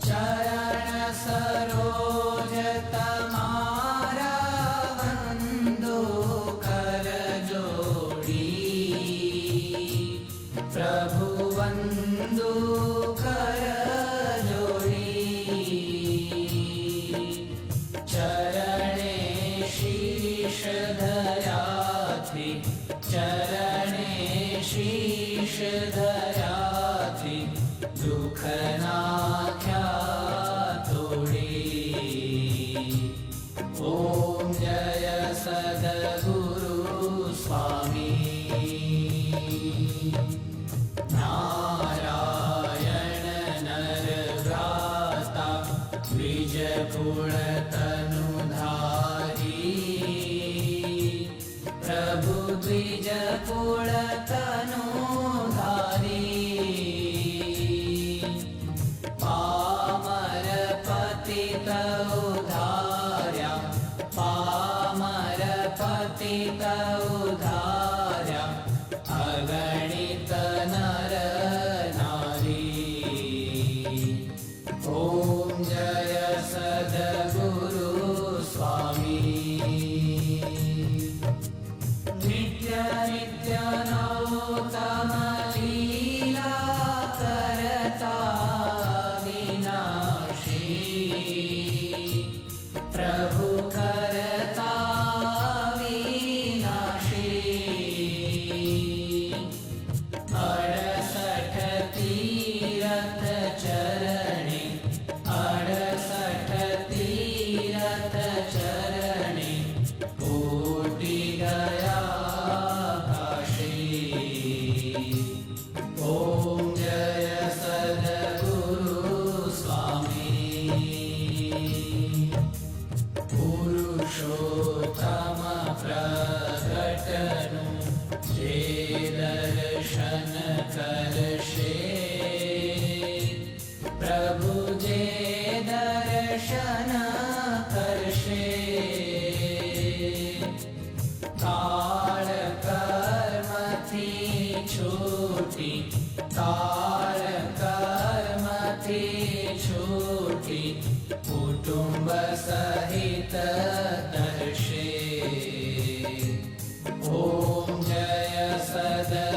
चरण सरोज तमारा वंदो कर जोड़ी। प्रभु वंदो कर जोड़ी। चरणे शीश धरा थी, चरणे शीश धरा थी, दुख नाख्या तोड़ी। ओम जय सद्गुरु स्वामी। नारायण नर भ्राता द्विज कुल तनुधारी। प्रभु द्विज कुल तनुधारी। पामर पतित उद्धार्या, पामर पतित उद्धार्या, अगणित नर नारी। ओम जय सद्गुरु स्वामी। नित्य नित्य नौतम लीला करता विनाशी। प्रभु करता विनाशी। 68 तीरथ चरणे, 68 तीरथ चरणे, कोटि गया काशी। ओम जय सद्गुरु स्वामी। पुरुषोत्तम प्रगटनु जे दर्शन करशे। प्रभु जे दर्शन करशे। काल कर्म थी छूटी, काल कर्म थी छूटी, कुटुंब सहित दर्शे। ओम जय सद्गुरु